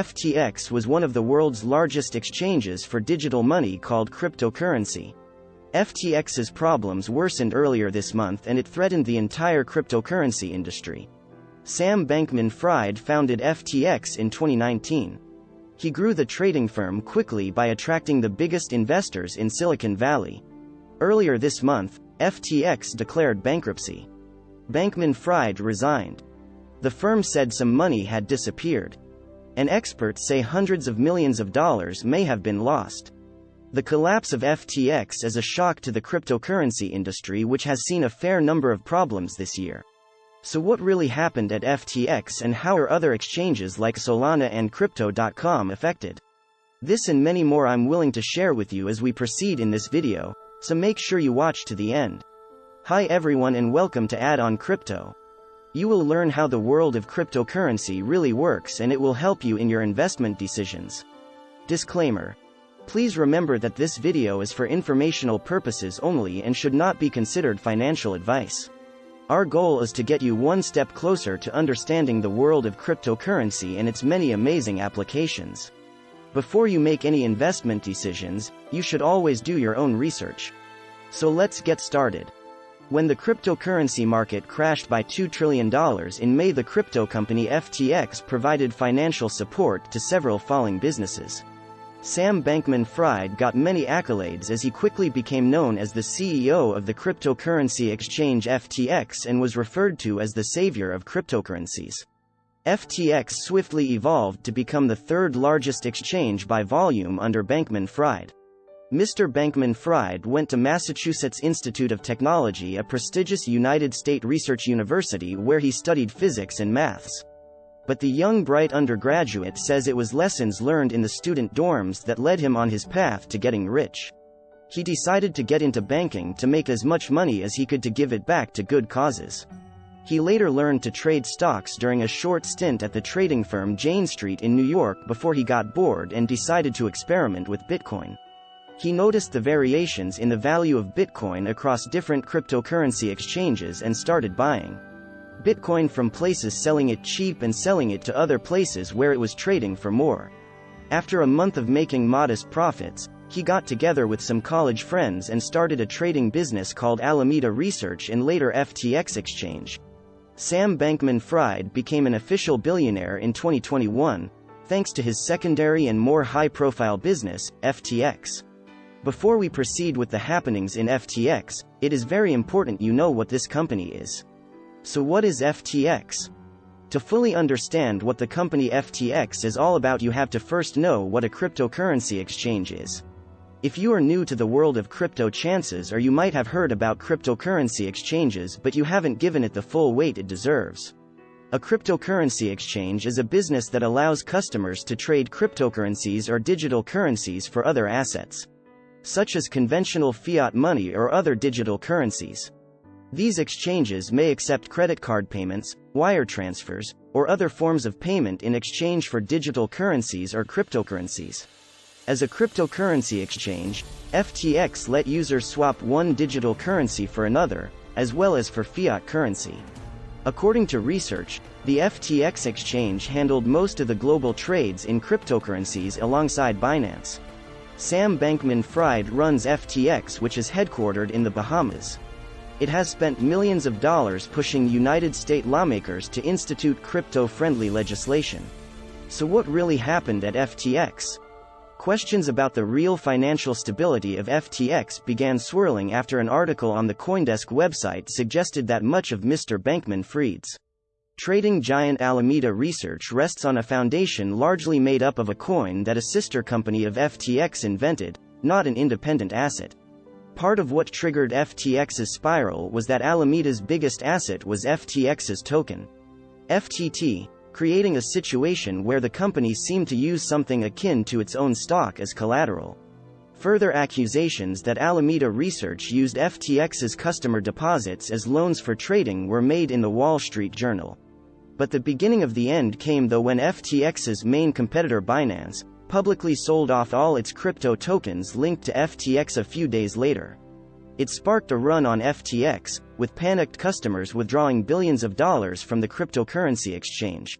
FTX was one of the world's largest exchanges for digital money called cryptocurrency. FTX's problems worsened earlier this month and it threatened the entire cryptocurrency industry. Sam Bankman-Fried founded FTX in 2019. He grew the trading firm quickly by attracting the biggest investors in Silicon Valley. Earlier this month, FTX declared bankruptcy. Bankman-Fried resigned. The firm said some money had disappeared. And experts say hundreds of millions of dollars may have been lost. The collapse of FTX is a shock to the cryptocurrency industry, which has seen a fair number of problems this year. So what really happened at FTX and how are other exchanges like Solana and Crypto.com affected? This and many more I'm willing to share with you as we proceed in this video, so make sure you watch to the end. Hi everyone and welcome to Add on Crypto. You will learn how the world of cryptocurrency really works and it will help you in your investment decisions. Disclaimer. Please remember that this video is for informational purposes only and should not be considered financial advice. Our goal is to get you one step closer to understanding the world of cryptocurrency and its many amazing applications. Before you make any investment decisions, you should always do your own research. So let's get started. When the cryptocurrency market crashed by $2 trillion in May, the crypto company FTX provided financial support to several falling businesses. Sam Bankman-Fried got many accolades as he quickly became known as the CEO of the cryptocurrency exchange FTX and was referred to as the savior of cryptocurrencies. FTX swiftly evolved to become the third largest exchange by volume under Bankman-Fried. Mr. Bankman-Fried went to Massachusetts Institute of Technology, a prestigious United States research university where he studied physics and maths. But the young bright undergraduate says it was lessons learned in the student dorms that led him on his path to getting rich. He decided to get into banking to make as much money as he could to give it back to good causes. He later learned to trade stocks during a short stint at the trading firm Jane Street in New York before he got bored and decided to experiment with Bitcoin. He noticed the variations in the value of Bitcoin across different cryptocurrency exchanges and started buying Bitcoin from places selling it cheap and selling it to other places where it was trading for more. After a month of making modest profits, he got together with some college friends and started a trading business called Alameda Research and later FTX Exchange. Sam Bankman-Fried became an official billionaire in 2021, thanks to his secondary and more high-profile business, FTX. Before we proceed with the happenings in FTX, it is very important you know what this company is. So what is FTX? To fully understand what the company FTX is all about, you have to first know what a cryptocurrency exchange is. If you are new to the world of crypto, chances are you might have heard about cryptocurrency exchanges, but you haven't given it the full weight it deserves. A cryptocurrency exchange is a business that allows customers to trade cryptocurrencies or digital currencies for other assets, such as conventional fiat money or other digital currencies. These exchanges may accept credit card payments, wire transfers, or other forms of payment in exchange for digital currencies or cryptocurrencies. As a cryptocurrency exchange, FTX let users swap one digital currency for another, as well as for fiat currency. According to research, the FTX exchange handled most of the global trades in cryptocurrencies alongside Binance. Sam Bankman-Fried runs FTX, which is headquartered in the Bahamas. It has spent millions of dollars pushing United States lawmakers to institute crypto-friendly legislation. So what really happened at FTX? Questions about the real financial stability of FTX began swirling after an article on the CoinDesk website suggested that much of Mr. Bankman-Fried's trading giant Alameda Research rests on a foundation largely made up of a coin that a sister company of FTX invented, not an independent asset. Part of what triggered FTX's spiral was that Alameda's biggest asset was FTX's token, FTT, creating a situation where the company seemed to use something akin to its own stock as collateral. Further accusations that Alameda Research used FTX's customer deposits as loans for trading were made in the Wall Street Journal. But the beginning of the end came though when FTX's main competitor Binance publicly sold off all its crypto tokens linked to FTX a few days later. It sparked a run on FTX, with panicked customers withdrawing billions of dollars from the cryptocurrency exchange.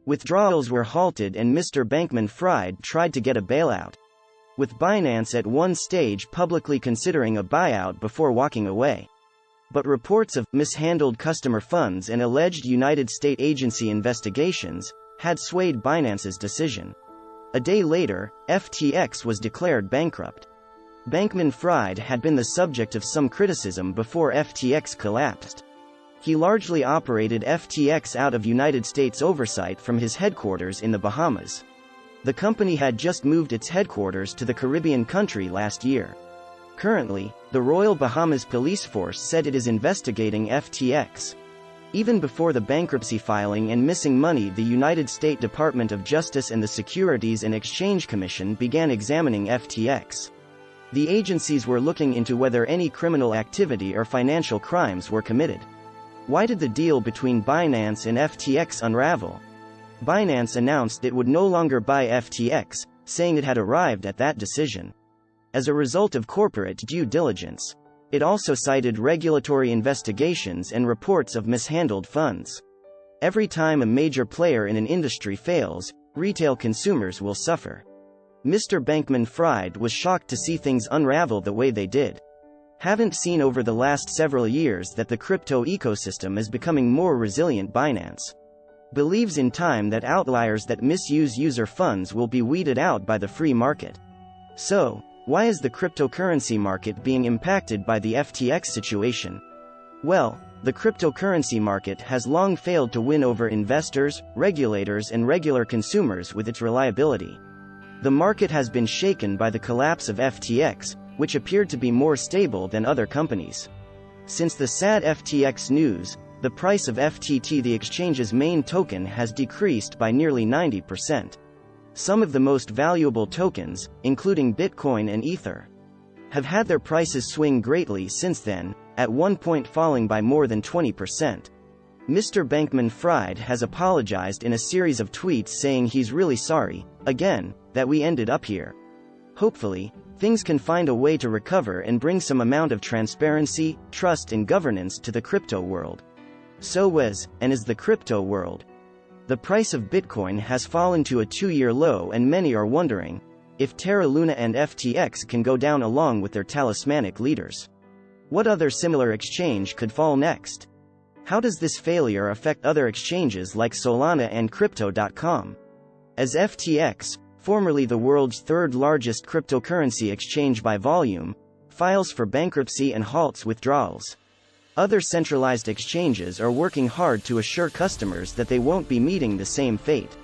Withdrawals were halted and Mr. Bankman-Fried tried to get a bailout, with Binance at one stage publicly considering a buyout before walking away. But reports of mishandled customer funds and alleged United States agency investigations had swayed Binance's decision. A day later, FTX was declared bankrupt. Bankman-Fried had been the subject of some criticism before FTX collapsed. He largely operated FTX out of United States oversight from his headquarters in the Bahamas. The company had just moved its headquarters to the Caribbean country last year. Currently, the Royal Bahamas Police Force said it is investigating FTX. Even before the bankruptcy filing and missing money, the United States Department of Justice and the Securities and Exchange Commission began examining FTX. The agencies were looking into whether any criminal activity or financial crimes were committed. Why did the deal between Binance and FTX unravel? Binance announced it would no longer buy FTX, saying it had arrived at that decision as a result of corporate due diligence. It also cited regulatory investigations and reports of mishandled funds. Every time a major player in an industry fails, retail consumers will suffer. Mr. Bankman-Fried was shocked to see things unravel the way they did. Haven't seen over the last several years that the crypto ecosystem is becoming more resilient. Binance believes in time that outliers that misuse user funds will be weeded out by the free market. So, why is the cryptocurrency market being impacted by the FTX situation? Well, the cryptocurrency market has long failed to win over investors, regulators, and regular consumers with its reliability. The market has been shaken by the collapse of FTX, which appeared to be more stable than other companies. Since the sad FTX news, the price of FTT, the exchange's main token, has decreased by nearly 90%. Some of the most valuable tokens, including Bitcoin and Ether, have had their prices swing greatly since then, at one point falling by more than 20%. Mr. Bankman-Fried has apologized in a series of tweets saying he's really sorry, again, that we ended up here. Hopefully, things can find a way to recover and bring some amount of transparency, trust, and governance to the crypto world. So was, and is the crypto world. The price of Bitcoin has fallen to a 2-year low, and many are wondering if Terra Luna and FTX can go down along with their talismanic leaders. What other similar exchange could fall next? How does this failure affect other exchanges like Solana and Crypto.com? As FTX, formerly the world's third largest cryptocurrency exchange by volume, files for bankruptcy and halts withdrawals, other centralized exchanges are working hard to assure customers that they won't be meeting the same fate.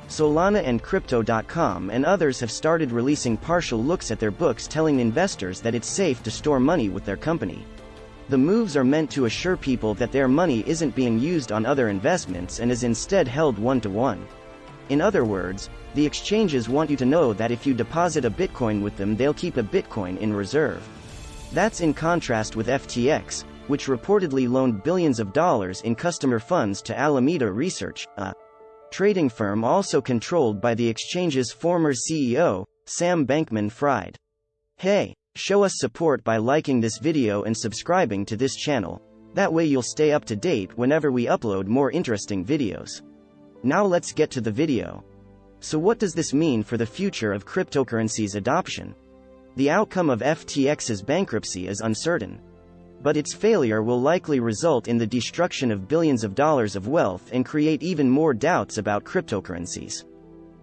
Solana and Crypto.com and others have started releasing partial looks at their books, telling investors that it's safe to store money with their company. The moves are meant to assure people that their money isn't being used on other investments and is instead held one-to-one. In other words, the exchanges want you to know that if you deposit a Bitcoin with them, they'll keep a Bitcoin in reserve. That's in contrast with FTX, which reportedly loaned billions of dollars in customer funds to Alameda Research, a trading firm also controlled by the exchange's former CEO, Sam Bankman-Fried. Hey, show us support by liking this video and subscribing to this channel. That way you'll stay up to date whenever we upload more interesting videos. Now let's get to the video. So what does this mean for the future of cryptocurrency's adoption? The outcome of FTX's bankruptcy is uncertain, but its failure will likely result in the destruction of billions of dollars of wealth and create even more doubts about cryptocurrencies.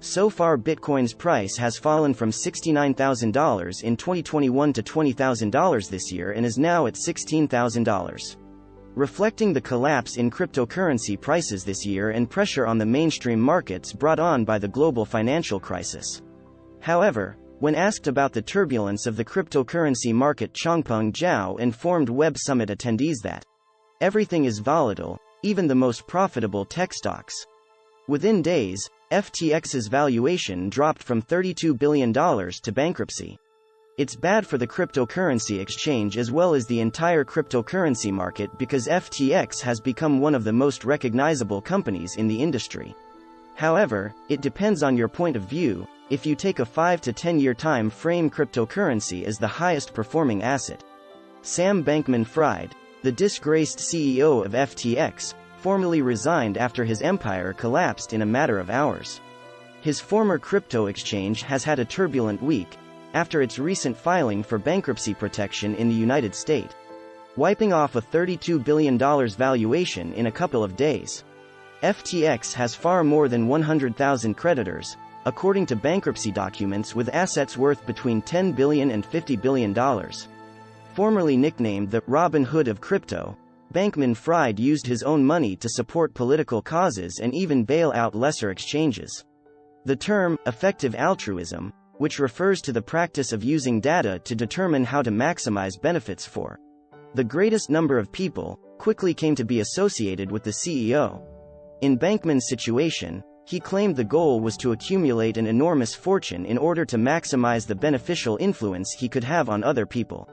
So far, Bitcoin's price has fallen from $69,000 in 2021 to $20,000 this year and is now at $16,000. Reflecting the collapse in cryptocurrency prices this year and pressure on the mainstream markets brought on by the global financial crisis. However, when asked about the turbulence of the cryptocurrency market, Changpeng Zhao informed Web Summit attendees that everything is volatile, even the most profitable tech stocks. Within days, FTX's valuation dropped from $32 billion to bankruptcy. It's bad for the cryptocurrency exchange as well as the entire cryptocurrency market because FTX has become one of the most recognizable companies in the industry. However, it depends on your point of view. If you take a 5 to 10 year time frame, cryptocurrency is the highest performing asset. Sam Bankman-Fried, the disgraced CEO of FTX, formally resigned after his empire collapsed in a matter of hours. His former crypto exchange has had a turbulent week, after its recent filing for bankruptcy protection in the United States, wiping off a $32 billion valuation in a couple of days. FTX has far more than 100,000 creditors, according to bankruptcy documents, with assets worth between $10 billion and $50 billion. Formerly nicknamed the Robinhood of crypto, Bankman-Fried used his own money to support political causes and even bail out lesser exchanges. The term, effective altruism, which refers to the practice of using data to determine how to maximize benefits for the greatest number of people, quickly came to be associated with the CEO. In Bankman's situation, he claimed the goal was to accumulate an enormous fortune in order to maximize the beneficial influence he could have on other people.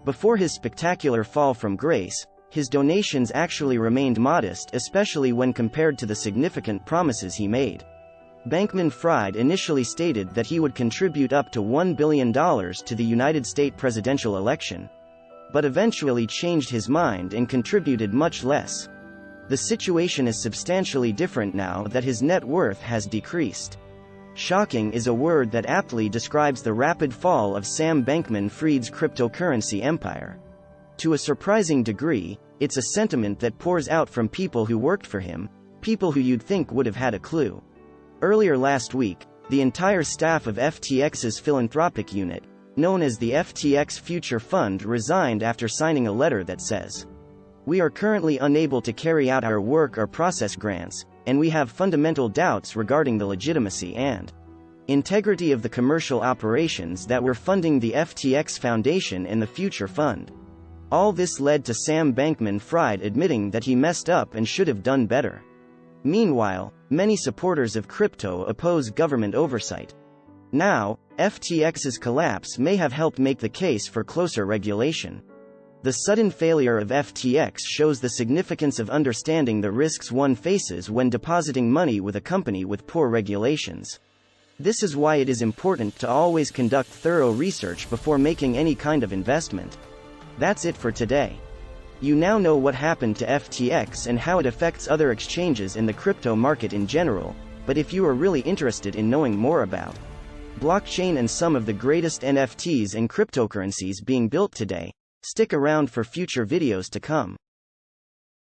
Before his spectacular fall from grace, his donations actually remained modest, especially when compared to the significant promises he made. Bankman-Fried initially stated that he would contribute up to $1 billion to the United States presidential election, but eventually changed his mind and contributed much less. The situation is substantially different now that his net worth has decreased. Shocking is a word that aptly describes the rapid fall of Sam Bankman-Fried's cryptocurrency empire. To a surprising degree, it's a sentiment that pours out from people who worked for him, people who you'd think would have had a clue. Earlier last week, the entire staff of FTX's philanthropic unit, known as the FTX Future Fund, resigned after signing a letter that says, "We are currently unable to carry out our work or process grants, and we have fundamental doubts regarding the legitimacy and integrity of the commercial operations that were funding the FTX Foundation and the Future Fund." All this led to Sam Bankman-Fried admitting that he messed up and should have done better. Meanwhile, many supporters of crypto oppose government oversight. Now, FTX's collapse may have helped make the case for closer regulation. The sudden failure of FTX shows the significance of understanding the risks one faces when depositing money with a company with poor regulations. This is why it is important to always conduct thorough research before making any kind of investment. That's it for today. You now know what happened to FTX and how it affects other exchanges in the crypto market in general, but if you are really interested in knowing more about blockchain and some of the greatest NFTs and cryptocurrencies being built today, stick around for future videos to come.